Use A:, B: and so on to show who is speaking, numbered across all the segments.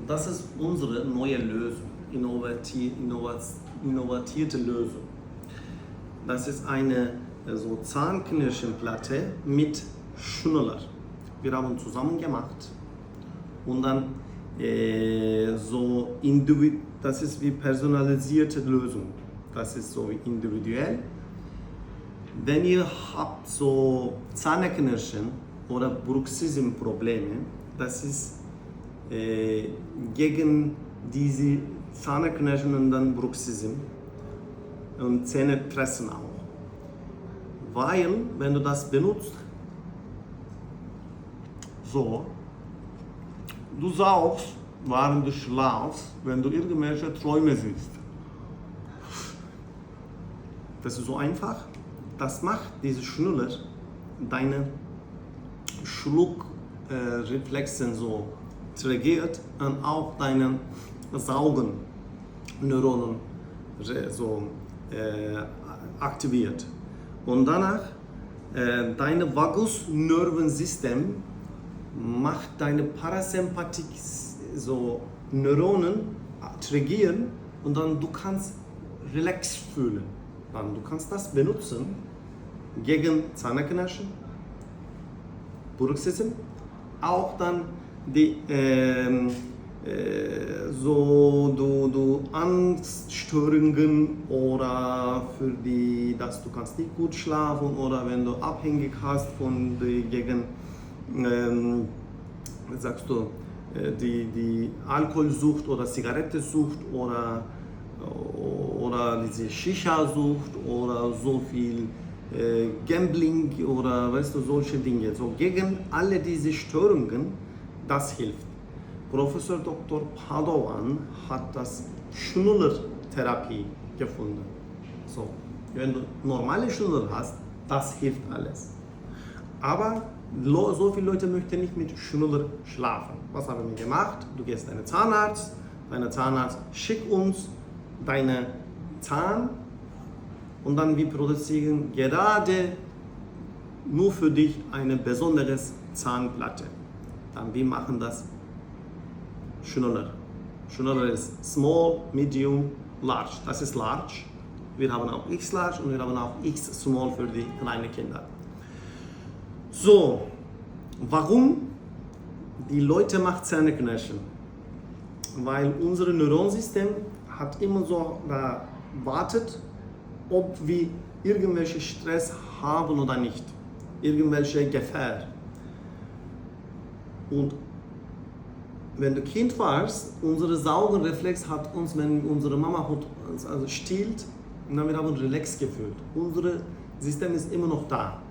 A: das ist unsere neue Lösung, innovative Lösung. Das ist eine so Zahnknirschenplatte mit Schnuller. Wir haben zusammen gemacht und dann das ist wie personalisierte Lösung. Das ist so wie individuell. Wenn ihr habt so Zähneknirschen oder Bruxism-Probleme, das ist gegen diese Zähneknirschen und dann Bruxism und Zähne pressen auch. Weil, wenn du das benutzt, so, du saugst, während du schlafst, wenn du irgendwelche Träume siehst. Das ist so einfach. Das macht diese Schnuller deine Schluckreflexen so triggert und auch deine Saugenneuronen so aktiviert. Und danach dein Vagusnervensystem macht deine Parasympathik so Neuronen triggern und dann du kannst relax fühlen. Dann du kannst das benutzen gegen Zähneknirschen, Bruxism, auch dann die du Angststörungen oder für die, dass du kannst nicht gut schlafen oder wenn du abhängig hast von die Alkoholsucht oder Zigarettensucht oder diese Shisha-Sucht oder so viel Gambling oder weißt du, solche Dinge. So gegen alle diese Störungen, das hilft. Professor Dr. Padovan hat das Schnullertherapie gefunden. So, wenn du normale Schnuller hast, das hilft alles. Aber so viele Leute möchten nicht mit Schnuller schlafen. Was haben wir gemacht? Du gehst deinen Zahnarzt, schickt uns deine Zahn und dann wir produzieren gerade nur für dich eine besondere Zahnplatte. Dann wir machen das Schnuller. Schnuller ist small, medium, large. Das ist large. Wir haben auch X-large und wir haben auch X-small für die kleinen Kinder. So, warum die Leute machen Zähneknirschen? Weil unser Neuronsystem hat immer so gewartet, ob wir irgendwelche Stress haben oder nicht, irgendwelche Gefahr. Und wenn du Kind warst, unser Saugenreflex hat uns, wenn unsere Mama uns stillt, dann wir haben uns relax gefühlt. Unser System ist immer noch da.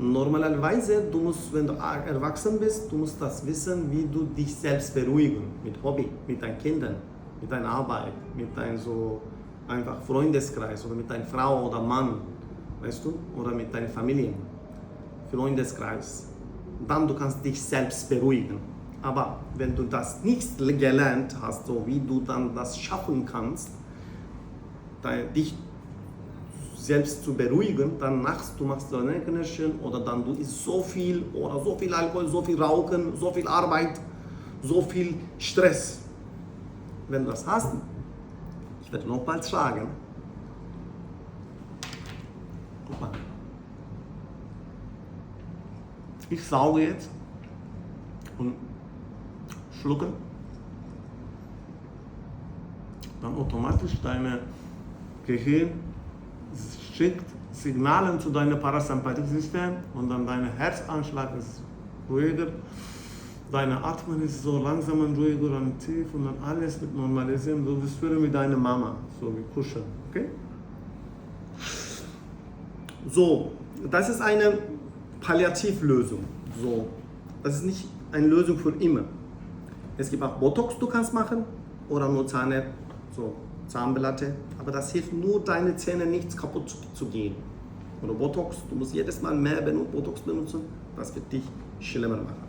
A: Normalerweise, du musst, wenn du erwachsen bist, du musst das wissen, wie du dich selbst beruhigen, mit Hobby, mit deinen Kindern, mit deiner Arbeit, mit deinem so einfach Freundeskreis oder mit deiner Frau oder Mann, weißt du, oder mit deiner Familie, Freundeskreis. Dann du kannst dich selbst beruhigen. Aber wenn du das nicht gelernt hast, so wie du dann das schaffen kannst, dich selbst zu beruhigen, dann du machst Zähneknirschen oder dann du isst so viel oder so viel Alkohol, so viel Rauchen, so viel Arbeit, so viel Stress. Wenn du das hast, ich werde noch bald sagen, guck mal, ich sauge jetzt und schlucke, dann automatisch deine Gehirn schickt Signale zu deinem Parasympathiksystem und dann dein Herzanschlag ist ruhiger, deine Atmen ist so langsam und ruhiger und tief und dann alles mit normalisieren. Du wirst fühlen mit deiner Mama, so wie kuscheln, okay? So, das ist eine Palliativlösung. So, das ist nicht eine Lösung für immer. Es gibt auch Botox, du kannst machen oder nur Zahnbelette, aber das hilft nur, deine Zähne nicht kaputt zu gehen. Oder Botox, du musst jedes Mal mehr Botox benutzen, das wird dich schlimmer machen.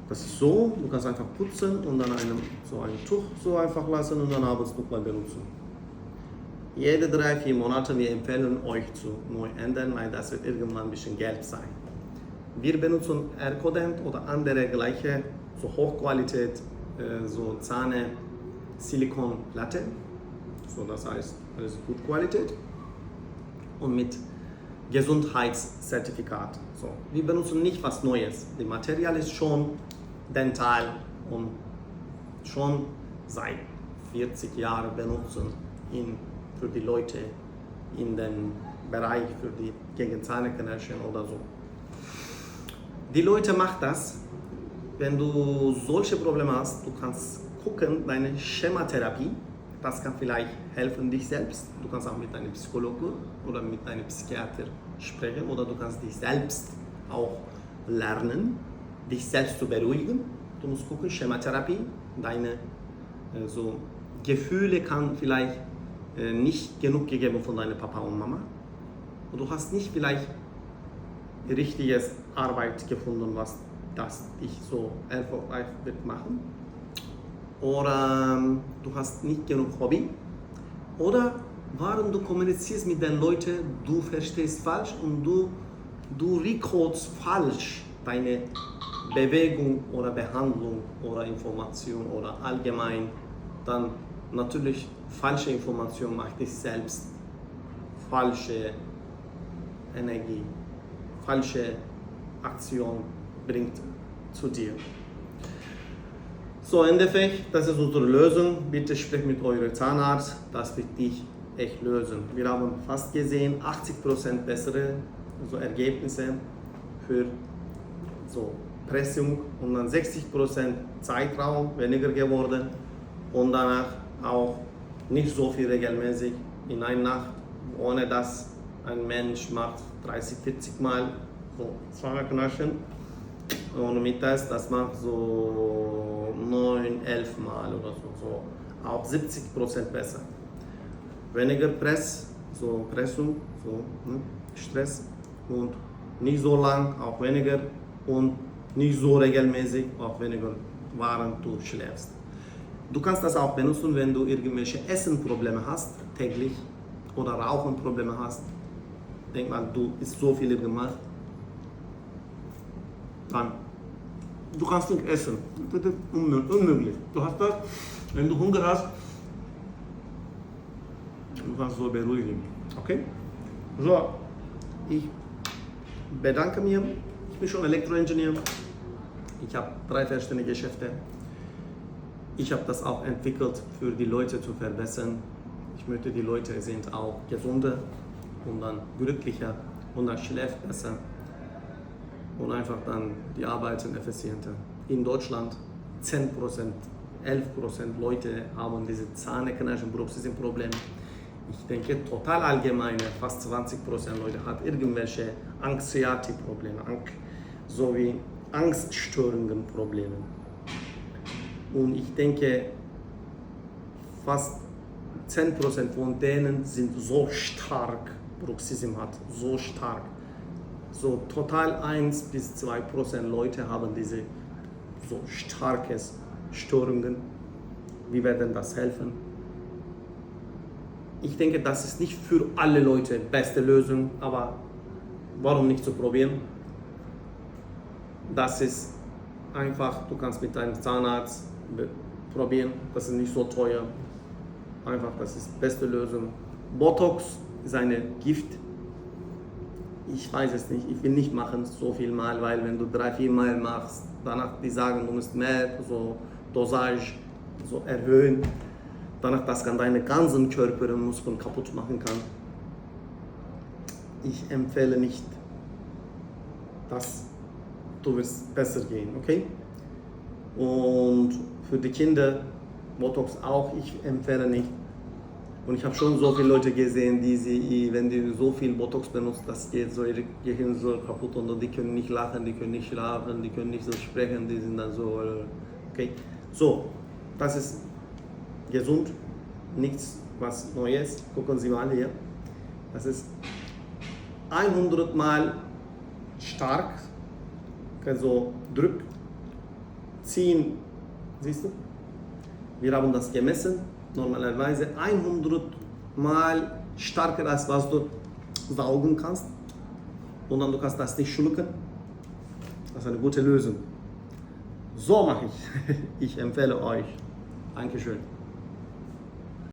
A: Das ist so, du kannst einfach putzen und dann ein Tuch so einfach lassen und dann abends nochmal benutzen. Jede 3-4 Monate, wir empfehlen euch zu neu ändern, weil das wird irgendwann ein bisschen Geld sein. Wir benutzen Ercodent oder andere gleiche, so Hochqualität, so Zähne, Silikonplatte. So, das heißt, das ist gute Qualität. Und mit Gesundheitszertifikat. So, wir benutzen nicht was Neues. Das Material ist schon dental und schon seit 40 Jahren benutzen für die Leute in dem Bereich für die gegen Zähneknirschen oder so. Die Leute machen das, wenn du solche Probleme hast, du kannst gucken, deine Schematherapie, das kann vielleicht helfen dich selbst. Du kannst auch mit einem Psychologen oder mit einem Psychiater sprechen oder du kannst dich selbst auch lernen, dich selbst zu beruhigen. Du musst gucken, Schematherapie, deine so Gefühle kann vielleicht nicht genug gegeben von deinem Papa und Mama. Und du hast nicht vielleicht richtiges Arbeit gefunden, was das dich so erfolgreich wird machen. Oder du hast nicht genug Hobby. Oder warum du kommunizierst mit den Leuten, du verstehst falsch und du recordest falsch deine Bewegung oder Behandlung oder Information oder allgemein, dann natürlich falsche Information macht dich selbst falsche Energie, falsche Aktion bringt zu dir. So, im Endeffekt, das ist unsere Lösung. Bitte sprecht mit eurem Zahnarzt, das wird dich echt lösen. Wir haben fast gesehen, 80% bessere so Ergebnisse für so Pressung und dann 60% Zeitraum weniger geworden und danach auch nicht so viel regelmäßig in einer Nacht, ohne dass ein Mensch macht 30, 40 Mal so Zähneknirschen und mit das macht so 9, 11 Mal oder so, auch 70% besser. Weniger Pressung, Stress und nicht so lang, auch weniger und nicht so regelmäßig, auch weniger Waren du schläfst. Du kannst das auch benutzen, wenn du irgendwelche Essenprobleme hast, täglich, oder Rauchenprobleme hast. Denk mal, du isst so viel gemacht, dann du kannst nicht essen. Das ist unmöglich. Du hast das, wenn du Hunger hast, du kannst so beruhigen. Okay? So, ich bedanke mich. Ich bin schon Elektroingenieur. Ich habe 3 verschiedene Geschäfte. Ich habe das auch entwickelt, für die Leute zu verbessern. Ich möchte, die Leute sind auch gesunder und dann glücklicher und dann schläft besser und einfach dann die arbeiten effizienter. In Deutschland 10%, 11% Leute haben diese Zähneknirschen, Bruchsystemprobleme. Ich denke, total allgemeine, fast 20% Leute hat irgendwelche Anxiety-Probleme, sowie Angststörungen-Probleme. Und ich denke, fast 10% von denen sind so stark, Bruxism hat, so stark. So total 1 bis 2% Leute haben diese so starke Störungen. Wie werden das helfen? Ich denke, das ist nicht für alle Leute die beste Lösung, aber warum nicht zu probieren? Das ist einfach, du kannst mit deinem Zahnarzt probieren, das ist nicht so teuer. Einfach, das ist die beste Lösung. Botox ist eine Gift. Ich weiß es nicht, ich will nicht machen so viel Mal, weil wenn du 3, 4 Mal machst, danach die sagen, du musst mehr so Dosage so erhöhen. Danach das kann deine ganzen Körper und Muskeln kaputt machen kann. Ich empfehle nicht, dass du wirst besser gehen, okay? Und für die Kinder Botox auch, ich empfehle nicht. Und ich habe schon so viele Leute gesehen, wenn die so viel Botox benutzen, das geht so, ihr Gehirn so kaputt und die können nicht lachen, die können nicht schlafen, die können nicht so sprechen, die sind dann so, okay. So, das ist gesund, nichts was Neues. Gucken Sie mal hier, das ist 100 Mal stark, also Druck, ziehen, siehst du? Wir haben das gemessen, normalerweise 100 Mal stärker als was du saugen kannst und dann du kannst das nicht schlucken. Das ist eine gute Lösung. So mache ich. Ich empfehle euch. Dankeschön.